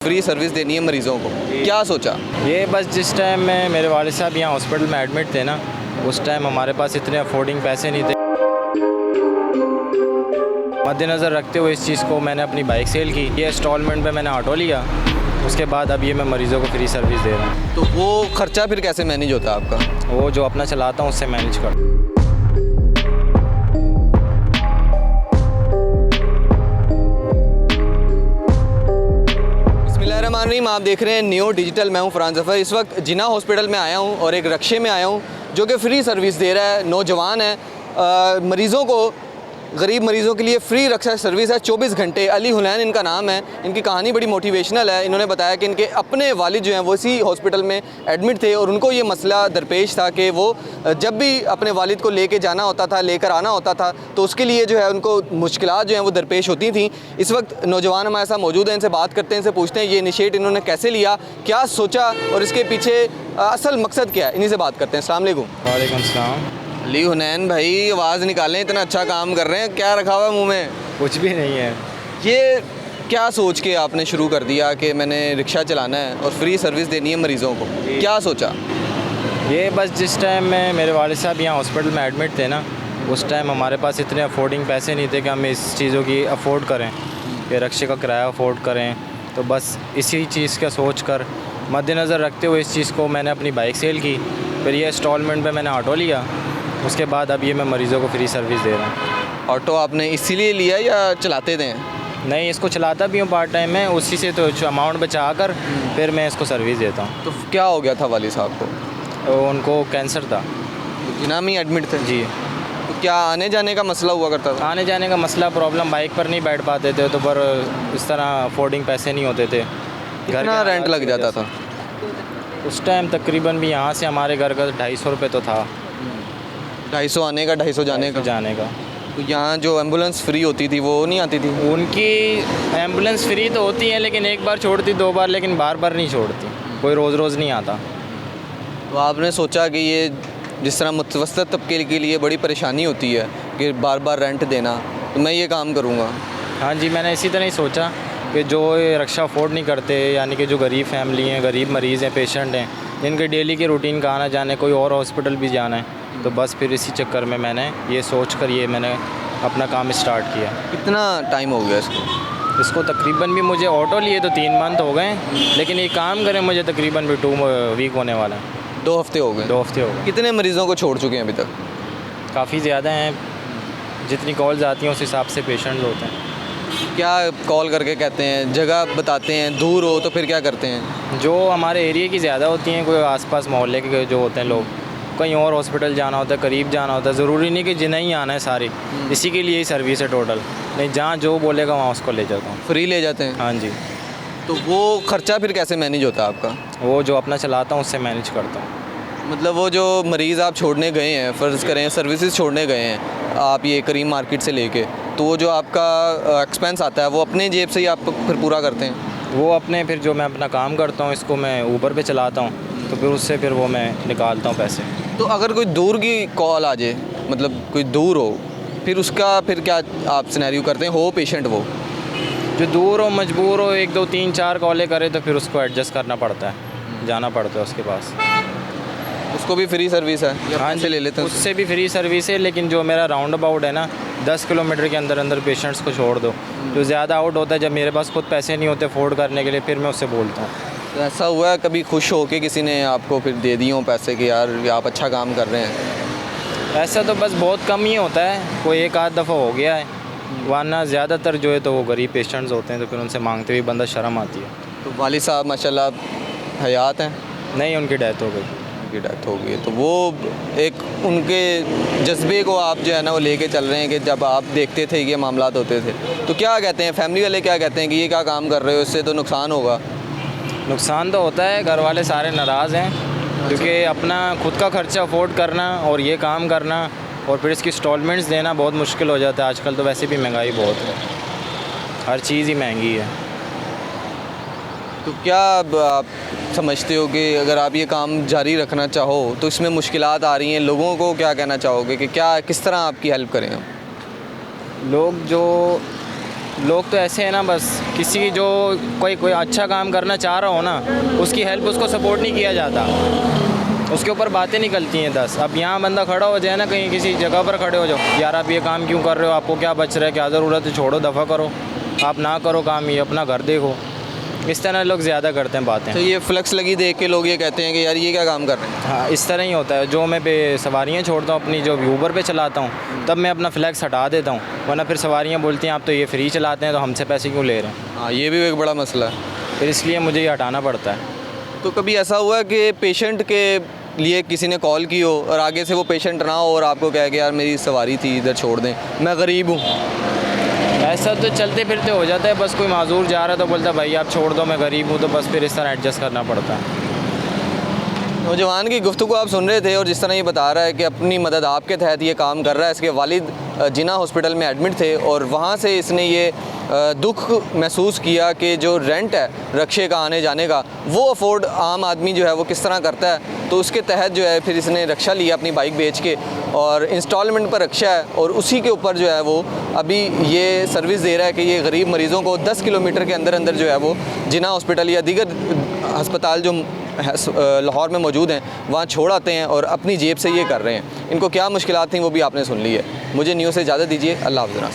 Free service देनी है मरीज़ों को, क्या सोचा? ये बस जिस टाइम में मेरे वालिद साहब यहाँ हॉस्पिटल में एडमिट थे ना, उस टाइम हमारे पास इतने अफोर्डिंग पैसे नहीं थे। मद्देनज़र रखते हुए इस चीज़ को मैंने अपनी बाइक सेल की, ये इंस्टॉलमेंट पे मैंने ऑटो लिया। उसके बाद अब ये मैं मरीज़ों को फ्री सर्विस दे रहा हूँ। तो वो खर्चा फिर कैसे मैनेज होता है आपका? वो जो अपना चलाता हूँ उससे मैनेज कर। बिस्मिल्लाहिर्रहमानिर्रहीम, आप देख रहे हैं न्यू डिजिटल। मैं हूं फरहान ज़फ़र। इस वक्त जिन्ना हॉस्पिटल में आया हूं और एक रक्शे में आया हूं जो कि फ़्री सर्विस दे रहा है। नौजवान है, मरीज़ों को, गरीब मरीज़ों के लिए फ़्री रक्षा सर्विस है 24 घंटे। अली हुनैन इनका नाम है। इनकी कहानी बड़ी मोटिवेशनल है। इन्होंने बताया कि इनके अपने वालिद जो हैं वो इसी हॉस्पिटल में एडमिट थे और उनको ये मसला दरपेश था कि वो जब भी अपने वालिद को लेके जाना होता था, लेकर आना होता था, तो उसके लिए जो है उनको मुश्किलात जो हैं वो दरपेश होती थी। इस वक्त नौजवान हमारे साथ मौजूद हैं, इनसे बात करते हैं, इनसे पूछते हैं ये इनिशिएट इन्होंने कैसे लिया, क्या सोचा और इसके पीछे असल मकसद क्या है। इन्हीं से बात करते हैं। अस्सलाम वालेकुम। वालेकुम सलाम। अली हुनैन भाई, आवाज़ निकालें, इतना अच्छा काम कर रहे हैं, क्या रखा हुआ है मुँह में? कुछ भी नहीं है। ये क्या सोच के आपने शुरू कर दिया कि मैंने रिक्शा चलाना है और फ्री सर्विस देनी है मरीज़ों को, क्या सोचा? ये बस जिस टाइम में मेरे वालिद साहब यहाँ हॉस्पिटल में एडमिट थे ना, उस टाइम हमारे पास इतने अफोर्डिंग पैसे नहीं थे कि हम इस चीज़ों की अफोर्ड करें, कि रक्शे का किराया अफोर्ड करें। तो बस इसी चीज़ का सोच कर मद्देनज़र रखते हुए इस चीज़ को मैंने अपनी बाइक सेल की। फिर ये इंस्टॉलमेंट पे मैंने ऑटो लिया। उसके बाद अब ये मैं मरीज़ों को फ्री सर्विस दे रहा हूँ। ऑटो आपने इसीलिए लिया या चलाते थे? नहीं, इसको चलाता भी हूँ पार्ट टाइम में, उसी से तो अमाउंट बचा कर फिर मैं इसको सर्विस देता हूँ। तो क्या हो गया था वालिद साहब को? तो उनको कैंसर था। जिन्ना में एडमिट थे जी। तो क्या आने जाने का मसला हुआ करता था? आने जाने का मसला, प्रॉब्लम, बाइक पर नहीं बैठ पाते थे, तो पर इस तरह अफोर्डिंग पैसे नहीं होते थे। कितना रेंट लग जाता था उस टाइम? तकरीबन भी यहाँ से हमारे घर का 250 रुपये तो था। 250 आने का, 250 जाने का। तो यहाँ जो एम्बुलेंस फ्री होती थी वो नहीं आती थी? उनकी एम्बुलेंस फ्री तो होती है, लेकिन एक बार छोड़ती, 2 बार, लेकिन बार बार नहीं छोड़ती। कोई रोज़ रोज़ नहीं आता। तो आपने सोचा कि ये जिस तरह मुतवस्तित तबके के लिए बड़ी परेशानी होती है कि बार बार रेंट देना, तो मैं ये काम करूँगा। हाँ जी, मैंने इसी तरह ही सोचा कि जो ये रक्षा अफोर्ड नहीं करते, यानी कि जो गरीब फैमिली हैं, गरीब मरीज़ हैं, पेशेंट हैं, जिनके डेली के रूटीन का आना जाने, कोई और हॉस्पिटल भी जाना है, तो बस फिर इसी चक्कर में मैंने ये सोच कर मैंने अपना काम स्टार्ट किया। कितना टाइम हो गया इसको तकरीबन भी मुझे ऑटो लिए तो 3 मंथ हो गए, लेकिन ये काम करें मुझे तकरीबन भी 2 वीक होने वाला है। 2 हफ्ते हो गए? 2 हफ्ते हो गए। कितने मरीज़ों को छोड़ चुके हैं अभी तक? काफ़ी ज़्यादा हैं। जितनी कॉल्स आती हैं उस हिसाब से पेशेंट होते हैं। क्या कॉल करके कहते हैं, जगह बताते हैं, दूर हो तो फिर क्या करते हैं? जो हमारे एरिया की ज़्यादा होती हैं, कोई आसपास मोहल्ले के जो होते हैं लोग, कहीं और हॉस्पिटल जाना होता है, करीब जाना होता है, ज़रूरी नहीं कि जिन्हें ही आना है सारी, इसी के लिए ही सर्विस है टोटल। नहीं, जहाँ जो बोलेगा वहाँ उसको ले जाता हूँ। फ्री ले जाते हैं? हाँ जी। तो वो खर्चा फिर कैसे मैनेज होता है आपका? वो जो अपना चलाता हूँ उससे मैनेज करता हूँ। मतलब वो जो मरीज़ आप छोड़ने गए हैं, फ़र्ज़ करें सर्विसेज छोड़ने गए हैं आप ये करीम मार्केट से लेके, तो वो जो आपका एक्सपेंस आता है वो अपने जेब से ही आप फिर पूरा करते हैं? वो अपने, फिर जो मैं अपना काम करता हूँ, इसको मैं ऊबर पे चलाता हूँ, तो फिर उससे फिर वो मैं निकालता हूँ पैसे। तो अगर कोई दूर की कॉल आ जाए, मतलब कोई दूर हो, फिर उसका फिर क्या आप सिनेरियो करते हैं? हो पेशेंट वो जो दूर हो, मजबूर हो, 1 2 3 4 कॉलें करे, तो फिर उसको एडजस्ट करना पड़ता है, जाना पड़ता है उसके पास। उसको भी फ्री सर्विस है? हाँ से ले लेते हैं? उससे भी फ्री सर्विस है, लेकिन जो मेरा राउंड अबाउट है ना, 10 किलोमीटर के अंदर अंदर पेशेंट्स को छोड़ दो। जो ज़्यादा आउट होता है, जब मेरे पास खुद पैसे नहीं होते अफोर्ड करने के लिए, फिर मैं उससे बोलता हूँ। तो ऐसा हुआ है कभी खुश हो के किसी ने आपको फिर दे दिए हों पैसे कि यार आप अच्छा काम कर रहे हैं? ऐसा तो बस बहुत कम ही होता है, कोई 1 आध दफ़ा हो गया है, वरना ज़्यादातर जो है तो वो गरीब पेशेंट्स होते हैं, तो फिर उनसे मांगते हुए बंदा शर्म आती है। तो वालिद साहब माशाल्लाह हयात हैं? नहीं, उनकी डेथ हो गई। उनकी डेथ हो गई है, तो वो एक उनके जज्बे को आप जो है ना वो लेके चल रहे हैं कि जब आप देखते थे ये मामलात होते थे, तो क्या कहते हैं फैमिली वाले, क्या कहते हैं कि ये क्या काम कर रहे हो, इससे तो नुकसान होगा? नुकसान तो होता है, घर वाले सारे नाराज़ हैं, क्योंकि अपना खुद का खर्चा अफोर्ड करना और ये काम करना और फिर इसकी इंस्टॉलमेंट्स देना बहुत मुश्किल हो जाता है। आजकल तो वैसे भी महंगाई बहुत है, हर चीज़ ही महंगी है। तो क्या अब आप समझते हो कि अगर आप ये काम जारी रखना चाहो तो इसमें मुश्किलात आ रही हैं, लोगों को क्या कहना चाहोगे कि क्या किस तरह आपकी हेल्प करें हम? लोग जो लोग तो ऐसे हैं ना, बस किसी जो कोई अच्छा काम करना चाह रहा हो ना, उसकी हेल्प, उसको सपोर्ट नहीं किया जाता, उसके ऊपर बातें निकलती हैं 10। अब यहाँ बंदा खड़ा हो जाए ना, कहीं किसी जगह पर खड़े हो जाओ, यार आप ये काम क्यों कर रहे हो, आपको क्या बच रहा है, क्या ज़रूरत है, छोड़ो, दफ़ा करो, आप ना करो काम, ये अपना घर देखो। इस तरह लोग ज़्यादा करते हैं बातें। तो ये फ्लेक्स लगी देख के लोग ये कहते हैं कि यार ये क्या काम कर रहे हैं। हाँ, इस तरह ही होता है। जो मैं सवारियाँ छोड़ता हूँ अपनी, जो ऊबर पे चलाता हूँ, तब मैं अपना फ्लैक्स हटा देता हूँ, वरना फिर सवारियाँ बोलती हैं आप तो ये फ्री चलाते हैं तो हमसे पैसे क्यों ले रहे हैं। हाँ, ये भी एक बड़ा मसला है। फिर इसलिए मुझे ये हटाना पड़ता है। तो कभी ऐसा हुआ कि पेशेंट के लिए किसी ने कॉल की हो और आगे से वो पेशेंट ना हो और आपको कहे कि यार मेरी सवारी थी, इधर छोड़ दें, मैं गरीब हूँ। ऐसा तो चलते फिरते हो जाता है, बस कोई माजूर जा रहा है तो बोलता है भाई आप छोड़ दो, मैं गरीब हूँ, तो बस फिर इस तरह एडजस्ट करना पड़ता है। नौजवान की गुफ्तगू आप सुन रहे थे और जिस तरह ये बता रहा है कि अपनी मदद आपके तहत ये काम कर रहा है। इसके वालिद जिना हॉस्पिटल में एडमिट थे और वहाँ से इसने ये दुख महसूस किया कि जो रेंट है रक्शे का आने जाने का, वो अफोर्ड आम आदमी जो है वो किस तरह करता है। तो उसके तहत जो है फिर इसने रक्षा लिया अपनी बाइक बेच के और इंस्टॉलमेंट पर रक्षा है और उसी के ऊपर जो है वो अभी ये सर्विस दे रहा है कि ये गरीब मरीज़ों को 10 किलोमीटर के अंदर अंदर जो है वो जिना हॉस्पिटल या दीगर अस्पताल जो लाहौर में मौजूद हैं वहाँ छोड़ आते हैं और अपनी जेब से ये कर रहे हैं। इनको क्या मुश्किलात थी वो भी आपने सुन ली है। मुझे न्यूज़ से इजाज़त दीजिए। अल्लाह हाफ़िज़।